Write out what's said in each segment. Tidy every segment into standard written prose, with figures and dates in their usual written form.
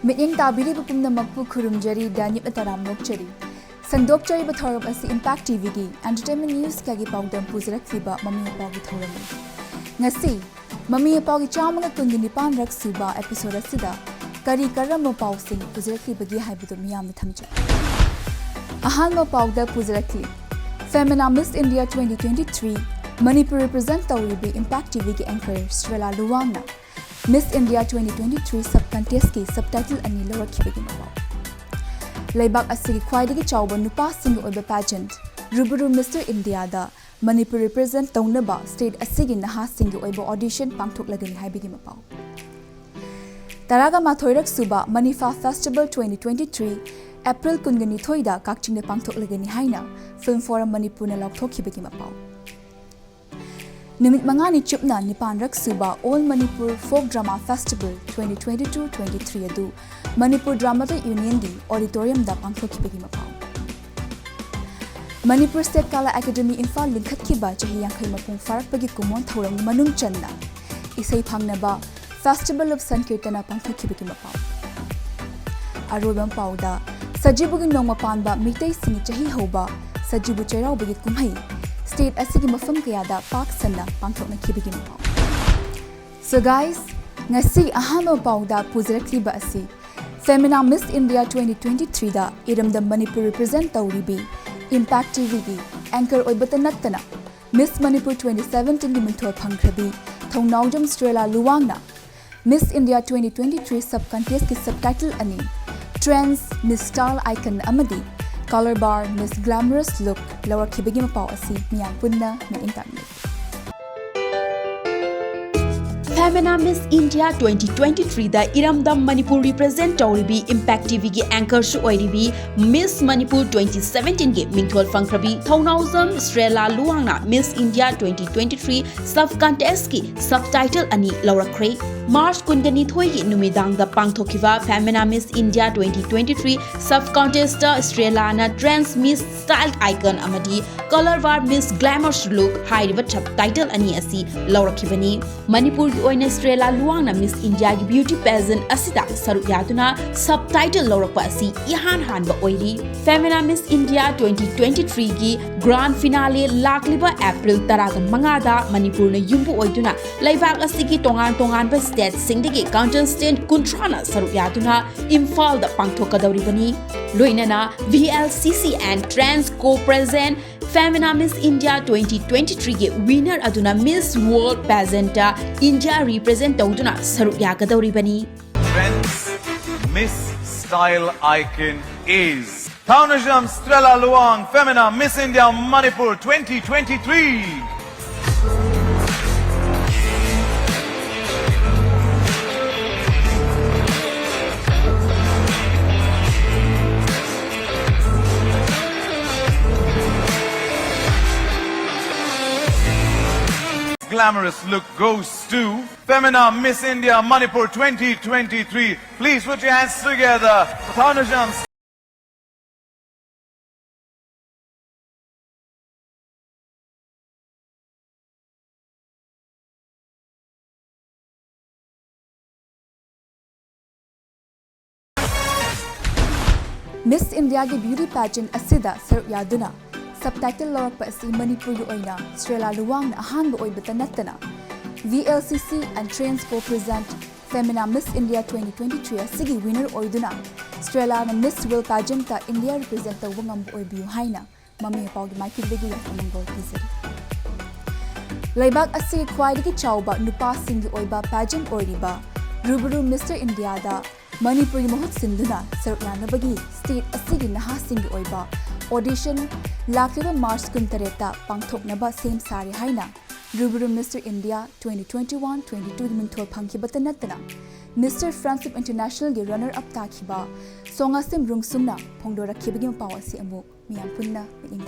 Mityang tabiri bukumna magpu kurumjari danip ataram nokchari. Sandokchari bathoram asi Impact TV gi entertainment news kagi pawdam puzirak thiba Mami Mapao gi thorami. Ngasi Mami Mapao gi chamaga kunginipan rak suba episode asida kari karam Mapao sing puzirak thiba gi haibudum miyamna thamja. Ahan Mapao da puzirak thi Femina Miss India 2023 Manipur represent tawribi Impact TV gi anchor Strela Luwangna Miss India 2023 sub-contest ki subtitle ani lawakibagi Mapao. Laibak asigi khwaidagi chawba nupa singu oiba pageant Rubaru Mr India da Manipur represent tawnaba state asigi naha singu oiba audition pangthok lagani haibagi Mapao. Taraga mathoirak suba Manifa Festival 2023 April kungani thoida kakchingde pangthok lagani haina Film Forum Manipur na laukthokibagi Mapao. Numit mangani chupna nipan rak suba All Manipur Folk Drama Festival 2022-23 adu Manipur Dramatic Union di auditorium da pangthokibagi Mapao. Manipur State Kala Academy Imphal linkhatkiba chahi yankhai mapung farakpagi kumon thorang manung channa isai phangnaba Festival of Sankirtana pangthokibagi Mapao. Arobam pauda sajibugi nongma panba mitei singi chahi hoba sajibu chairau-bagi kumhai state asigi mafam kayada pak sanna pangthokna kibagi Mapao. So guys, ngasi ahama pauda puzirakliba asi Femina Miss India 2023 da iramda Manipur represent tawribi Impact TV gi anchor oibata nattana Miss Manipur 2017 gi minthol phangkhrabi thongnaujam Strela Luwangna Miss India 2023 sub-contest ki subtitle ani Trends Miss Style Icon amadi Color Bar Miss Glamorous Look Lower Kibagi Mapao asi miyang punna na internet. Femina Miss India 2023 da iramdam Manipur represent tawribi Impact TV gi anchor shu oiribi Miss Manipur 2017 gi mingthol phangkhrabi thongnauzam Strela Luwangna Miss India 2023 sub contest ki subtitle ani laurakre. March kungani thoi gi numidang da pangthokiba Femina Miss India 2023 sub contest da Strela na Trans Miss Style Icon amadi Color War Miss Glamorous Look hairiba subtitle ani asi laurakhibani. Manipur gi oina Strela Luwangna Miss India gi beauty pageant asida saru yaduna subtitle laurakpa asi ihan hanba oiri. Femina Miss India 2023 gi grand finale lakliba April 15 da Manipur na yumbu oiduna laibak asigi tongan ba state singdagi contestant kuntrana saru yaduna Imphal da pangthokadawribani. Loinana VLCC and Trans co-present Femina Miss India 2023 ge winner aduna Miss World Pageant India represent tawduna saru yakadawribani. Trends Miss Style Icon is Taunajam Strela Luwang Femina Miss India Manipur 2023. Glamorous look goes to Femina Miss India Manipur 2023. Please put your hands together. Taunajam. Miss India gi beauty pageant asida saru yaduna subtitle laurakpa asi Manipur gi oina Strela Luwangna ahanba oibata nattana VLCC and Trans co-present Femina Miss India 2023 asigi winner oiduna Strela na Miss World Pageant ta India represent tawba ngambu oibiu haina Mami Mapao gi maikibegi yakamangol pizari. Laibak asigi khwaidagi chawba nupa singi oiba pageant oiriba Rubaru Mr India da Manipur gi mahut sinduna saru yanabagi state asigi naha singi oiba audition lakliba March 13 pangthoknaba same sari haina Rubaru Mr India 2021-22 minthol phangkibata nattana Mr Friendship International gi runner up takhiba songasim rungsumna phongdora khibagi Mapao asi amu miyam punna meeting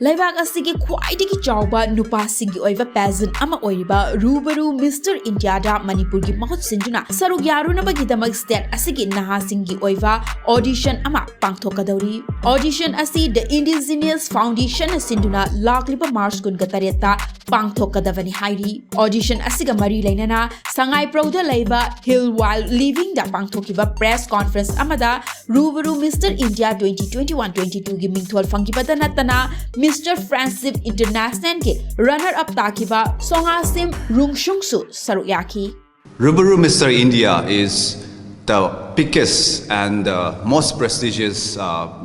Laibak asigi khwaidagi chawba nupa singi oiva pageant ama oiriba Rubaru Mr India da Manipur gi mahut sinjuna saruk yaruna bagidamak state asigi naha singi oiva audition ama pangthokadauri. Audition asi the Indigenous Foundation sinduna lakliba March kun gatareta pangthokadavani hairi. Audition asiga mari lainana Sangai Proda Laiba Hill while living da pangthokiba press conference amada Rubaru Mr India 2021-22 gi mingthol fangibada natana Mr Francis International ke runner up takiba Songasim Rungshungsu saruyaki. Rubaru Mr. India is the biggest and most prestigious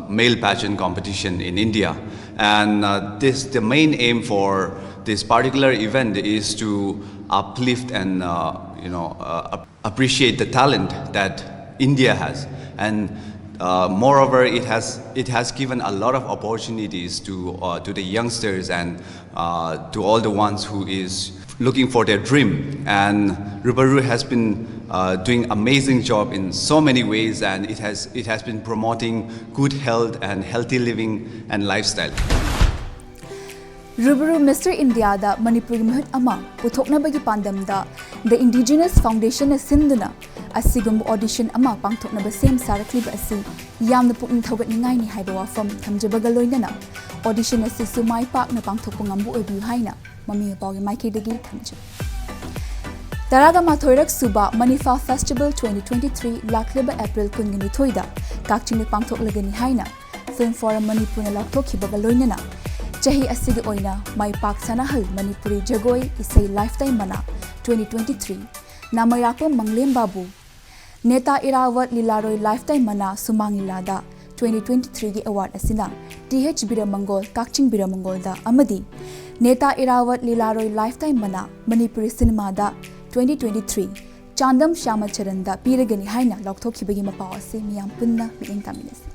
male pageant competition in India, and the main aim for this particular event is to uplift and appreciate the talent that India has, and moreover, it has given a lot of opportunities to the youngsters and to all the ones who is looking for their dream. And Rubaru has been doing amazing job in so many ways, and it has been promoting good health and healthy living and lifestyle. Rubaru Mr India da Manipuri mahut ama puthoknabagi pandamda the Indigenous Foundation sinduna asigum audition ama pangthoknaba sem sarakliba asi yamna pukning thogatningai ni haiba wafam thamjabaga loinana audition asi sumai pak na pangthokpa ngambu oibu haina Mami Mapao gi maikidagi thamja. Taraga mathoirak suba Manifa Festival 2023 lakliba April 22 da kakching ni pangthoklagani haina Film Forum Manipur na laktokhibaga loinana Chahi asigi oina mai pak sanahal Manipuri jagoi isai lifetime mana 2023 namayapa manglem babu Neta Irawat Lilaroi lifetime mana sumangilada 2023 gi award asina TH Biramangol Kakching Biramangol da amadi Neta Irawat Lilaroi lifetime mana Manipuri cinema da 2023 Chandam Shamacharan da piragani haina lokthokibagi Mapao ase miyam punna miing taminasi.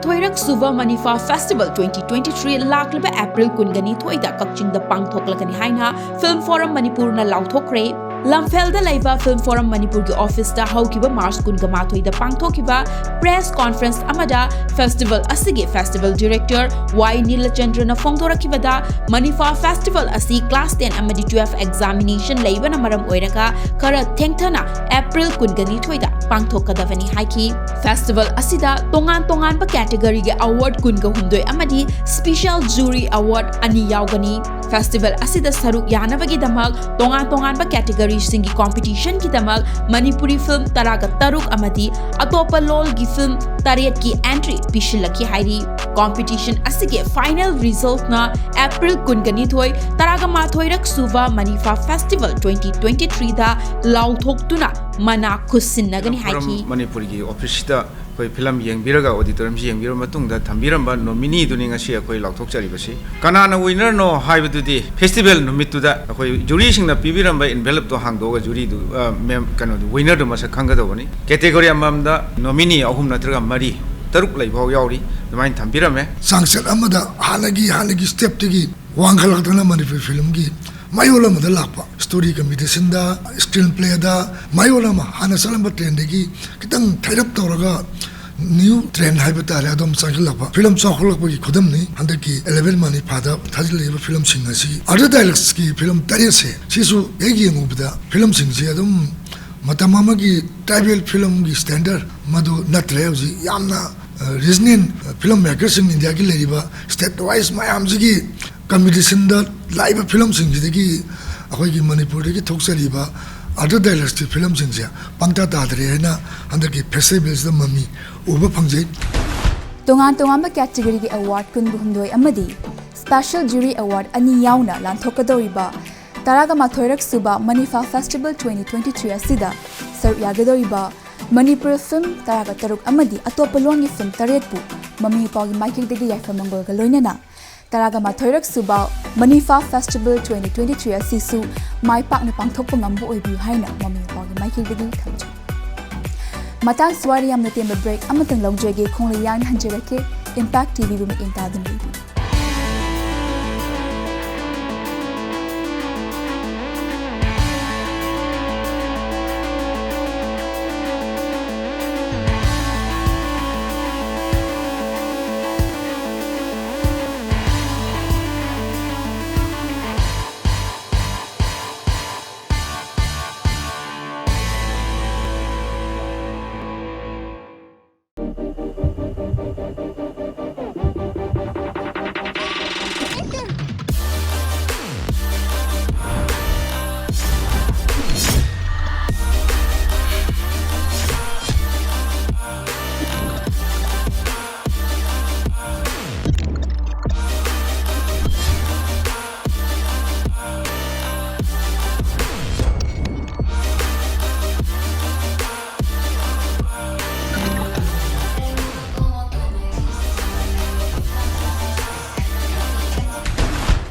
Thoirak Suva Manifa Festival 2023 lakliba April kungani thoida kakching da pangthoklagani haina Film Forum Manipur na lauthokre Lamfelda Laiva Film Forum Manipur gi office da haukiba March kungama thoida pangthokiba press conference amada festival asigi festival director Y Nilachandra na phongdorakiba da Manifa Festival asi class 10 amadi 12 examination laiba na maram oiraga kara thengthana April kungani thoida pangthokadavani haiki festival asida tongan ba category ge award kunga hundoi amadi special jury award ani yaugani festival asida saruk yanabagi damak tongan ba category singi competition ki damak Manipuri film taraga taruk amadi atopa lol gi film tariat ki entry pishilaki hairi competition asige final result na April kungani thoi taraga ma thoirak suva Manifa Festival 2023 da lauthok mana kusinnagani haiki Manipur gi office da koi film yengbiraga auditorium yengbira matungda thambiramba nominee duni ngasi akoi lauthok chari basi kanana winner no haibududi festival numittu da akoi jury singna pibiramba envelope to hangdoga jury du mem kano winner do masa khanga do bani category amamda nominee ahum natraga mari taruk laibau yauri dumain thambirame sangset amada halagi step tigi wangkhalakdana Manipur film gi mayola mada lakpa story competition da screenplay da mayola ma hana salamba trend gi kitang thairap toraga new trend haiba tare adom sakilakpa film sakholakpa gi khudam ni handaki 11 mani phada thajileba film singasi other dialogues ki film tare se sisu egi ngubda film singsi adom matamama gi tribal film gi standard madu natre uji yamna reasoning film makers in India ki leriba state wise mayam ji competition da live film singsidagi akhoi gi Manipur gi thoksariba other dialects film singsia pangta tadre na handaki festivals da Mami uba phangjai tongan ba category gi award kun hundoi amadi special jury award ani yauna lanthokadoriba taraga mathoirak suba Manifa Festival 2023 asida sar yagadoriba Manipur film taraga taruk amadi atopalongi film taretpu Mami Mapao gi maikidagi yaifamangol ga loinana Taraga mathoirak suba Manifa Festival 2023 asisu mai pak na pangthokpa ngambu oibu haina Mami Mapao gi maikidagi thamja. Matang swari amna temba break amatang longjege khongla yan hanjerake Impact TV bu mi intadun lebi.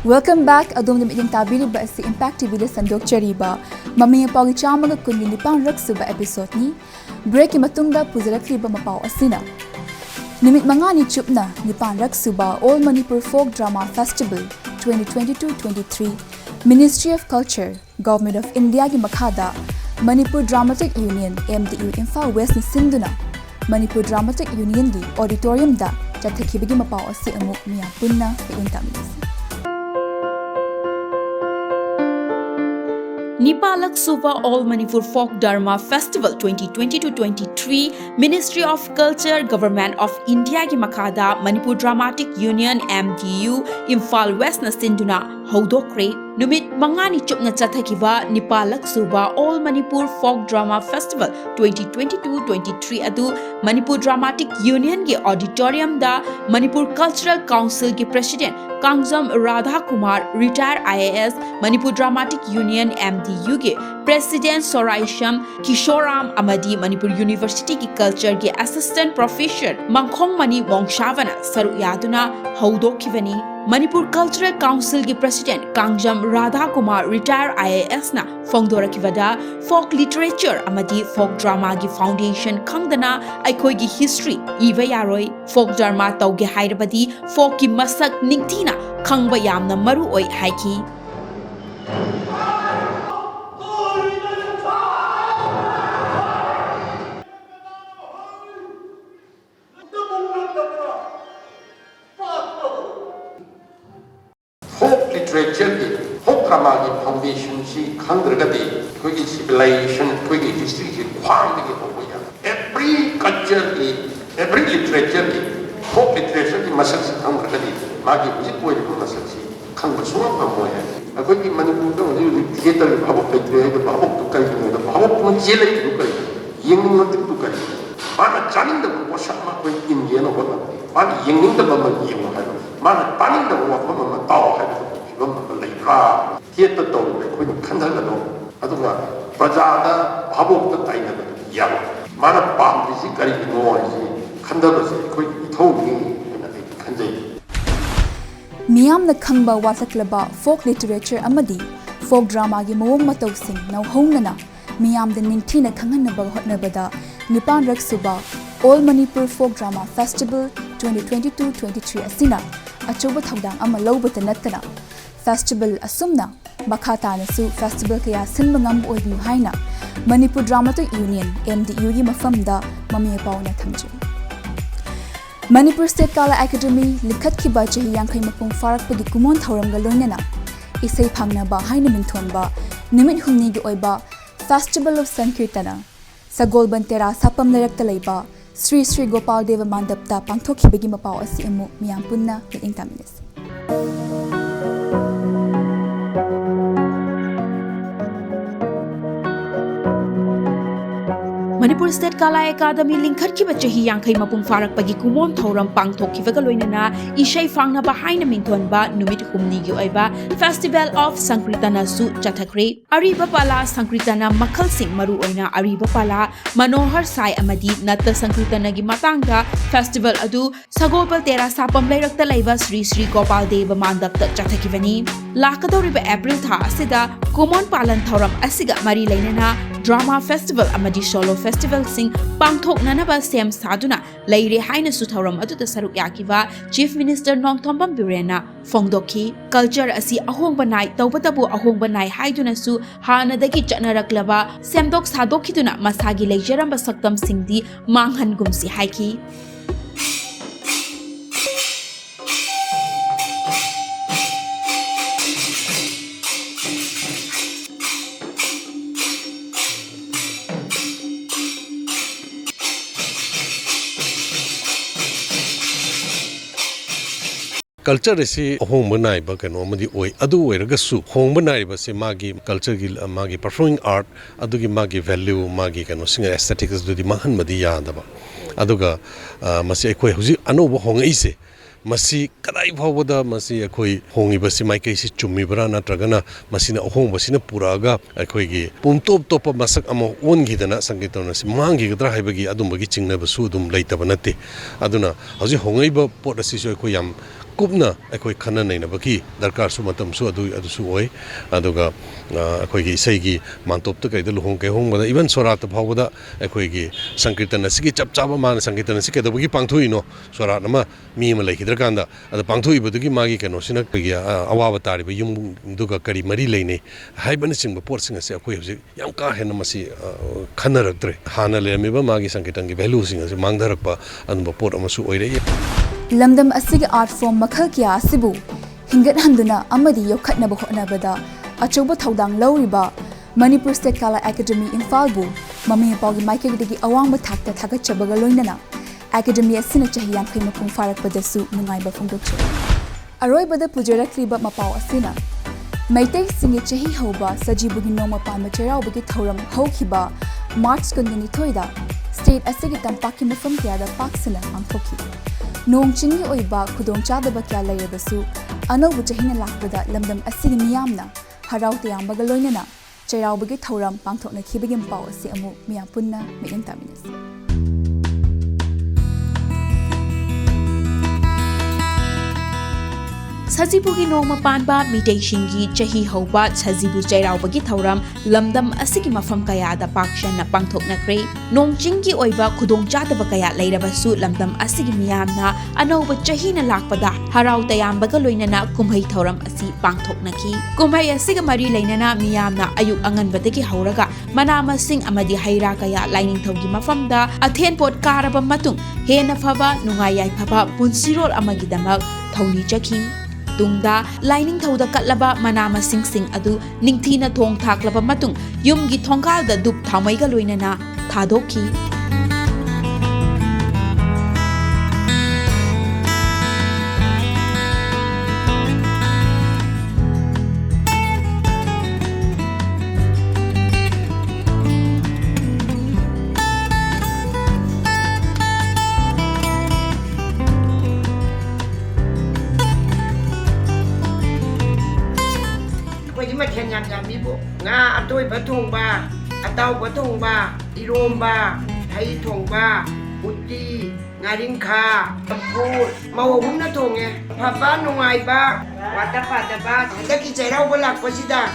Welcome back. Adom na miting tabiriba si Impact TV le sandok chariba. Mami Mapao gi chamaga kunni nipang raksuba episode ni. Break ki matungda puzarakliba Mapao asina. Nimit mga ni chupna nipang raksuba All Manipur Folk Drama Festival 2022-23. Ministry of Culture, Government of India gi makhada Manipur Dramatic Union MDU Imphal West ni sinduna. Manipur Dramatic Union gi auditorium da chathakibagi Mapao asi amuk miya punna sa intamis. Nipalak Suva All Manipur Folk Dharma Festival 2022-23 Ministry of Culture Government of India ki makhada Manipur Dramatic Union MDU Imphal West na sinduna hodokre numit mangani chupna chathakiba Nipalak Suva All Manipur Folk Drama Festival 2022-23 adu Manipur Dramatic Union ki auditorium da Manipur Cultural Council ki President Kangjam Radha Kumar retired IAS Manipur Dramatic Union MDU ke President Soraisham Kishoram Amadi Manipur University ki Culture ki Assistant Professor Mangkhong Mani Wongshavana saru yaduna hodokivani Manipur Cultural Council ki President Kangjam Radha Kumar retired IAS na Fongdorakivada folk literature amadi folk drama ki foundation khangdana aikoi ki history iba yaroi folk drama tauge hairabadi folk ki masak ningthina khangba yamna maru oi haiki folk literature ki folk drama ki foundation si khandragadi koi civilization koi history ki khwang ki hoya every culture ki every literature ki folk literature ki masak si khandragadi magi ji koi masak si khangba suwa ma moya akoi ki manipur da ni theater bhabok petre da bhabok tu kai da bhabok tu jele tu kai yeng ngot tu kai mana chaning da washa ma koi indian ho na mana yeng ning da ma yeng ha mana taning da wa ma ma taw ha rom lai ka theater to koi khan da no aduga prajada bhabok ta tai na ya mana pa ji kari no ji khan da se koi thau ni na khan jai Miyam na khangba watlaklaba folk literature amadi folk drama gi mawong mataw sing naw hongnana miyam de ningthina khanghanaba hotnabada Nipan Raksuba All Manipur Folk Drama Festival 2022-23 asina achoba thaudang ama lobata natana festival asumna makhata nasu festival kaya sinmangam oibu haina Manipur Dramatic Union MDU gi mafamda Mami Mapao na thamji Manipur State Kala Academy likhat ki ba chahi yangkhai mapung farak pagi kumon thauram ga loinana isai phangna ba haina mingthon ba nimit humni gi oiba Festival of Sankirtana Sagol Bantera Sapam Lerakta Leiba Sri Sri Gopal Deva Mandapta Pangthokibagi Mapao asi amu miyam punna miting taminis Manipur State Kala Academy linkhat ki bachahi yangkhai mapung farak pagi kumon thoram pangthokhivaga loinana ishai fangna ba haina mingthon ba numit humni gi oiba Festival of Sankirtana su chathakre ariba pala Sankirtana makhal sing maru oina ariba pala Manohar Sai amadi natta Sankirtana gi matangda festival adu Sagopal Tera Sapam Lairakta Laiba Sri Sri Gopal Deva Mandapta chathakivani lakadoriba April tha asida kumon palan thoram asiga mari lainana Drama Festival amadi Solo Festival sing pangthok nanaba sem saduna leire haina su thoram adu da saruk yakiwa Chief Minister Nongthombam Birena Fongdokhi culture asi ahong banai tawbatabu ahong banai haiduna su hana dagi chatnaraklaba semdok sadokhiduna masagi leijaramba saktam singdi manghan gumsi haiki culture si hong banai ba kano madi oi adu oiraga su hong banai ba se magi culture gi magi performing art adu gi magi value magi kano singa aesthetics du di mahan madi ya da ba aduga masi ekoi huji anobo hong ise masi kadai phawada masi ekoi hongi ba si mai kai si chummi bra na tragana masina hong basina puraga ekoi gi puntop top masak amo on gi dana sangitona si mangi gadra haibagi adum bagi chingna ba su dum leita ba nate aduna hoji hongai ba pot asi so ekoi yam kupna akhoi khana nei na baki darkar su matam su adu su oi aduga akhoi gi isai gi mantop ta kai da luhong kai hong bada even sorat phau bada akhoi gi sankirtan asigi chap chaba man sankirtan asigi da bagi pangthui no sorat ma mi ma lai hidra kanda ada pangthui badu gi magi kano sina gi awa tari ba yum duga kari mari lei nei hai ban sing ba por sing ase akhoi huje yam ka hen masi khana raktre hana le mi ba magi sankirtan gi value sing ase mangdarak pa anu ba por amasu oi re lamdam asigi art form makhal kya asibu hingat handuna amadi yokhatna ba khona bada achoba thodang lawriba Manipur State Kala Academy Imphal bu Mami Mapao gi maike gi awang ba thakta thagat chabaga loinana Academy asina chahi yankhai mapung farak badasu nungai ba phongdokchu aroi bada pujarakriba Mapao asina Maitai singi chahi hoba sajibu gi noma palma cherau bagi thoram hokhiba March kundini thoida state asigi tampaki mafam kya da paksina amthokhi nong chingi oiba khudong chadaba kya layrabasu anobu chahina lakbada lamdam asigi miyamna harau tayambaga loinana cherau bagi thoram pangthokna khibagi Mapao asi amu miyam punna meyam taminas Sajibugi noma panba mitation-gi chahi hoba sajibu chairaubagi thauram lamdam asigi mafam kaya da pakshan na pangthoknakre nongchinggi oiba khudongchadaba kaya leirabasu lamdam asigi miyamna anoba chahi na lakpada harau tayambaga loinana kumhai thauram asi pangthoknaki kumhai asiga mari leinana miyamna ayuk anganbadagi hauraga manama sing amadi haira kaya lining thogi mafamda athen pot karaba matung hena phaba nungayai phaba punsirol amagi damak thauni chakhi tungda lining thauda katlaba manama sing adu ningthina thong thaklaba matung yumgi thongkal da dup thamai ga loinana thadokhi nga atoy bathong ba ataw bathong ba iromba thai thong ba uti ngaring kha pu mawum na thonge phapa nungai ba wata pada ba daki chairau balak pasida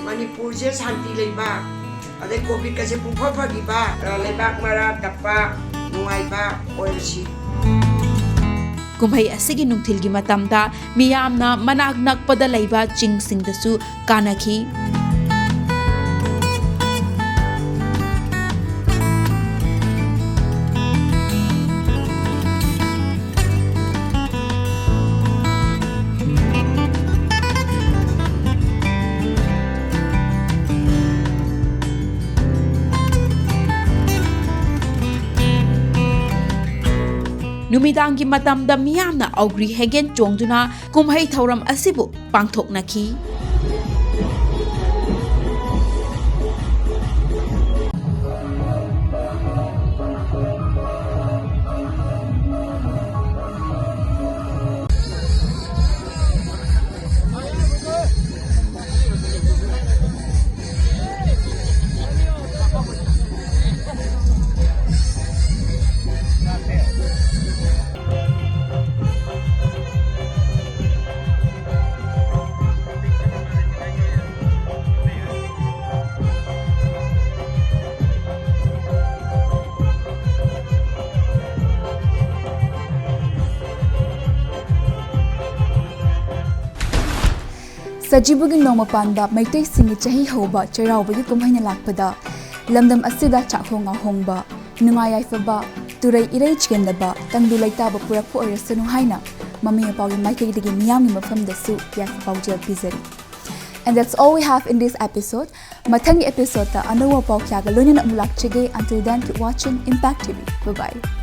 manipur je shanti leiba ade covid ka se pupha phagi ba lebak mara tappa nungai ba oirsi kumhai asigi nungthilgi matamda miyamna manak nakpada leiba chingsingdasu kanakhi Numidangi matamda miyamna augri hegen chongduna kumhai thauram asibu pangthoknaki Sajibugi noma panba maitai singi chahi hoba chairauba kumhaina lakpada lamdam asida chakhonga hongba nungayai faba turai irai chgendaba tangdu laitaba purakpu orasanu haina Mami Mapao gi maike gi miyamgi mafamdasu yak paujel pizari. And that's all we have in this episode. Mathangi episode ta anawa pau kya ga loina mulak chege. Until then, keep watching Impact TV. Bye bye.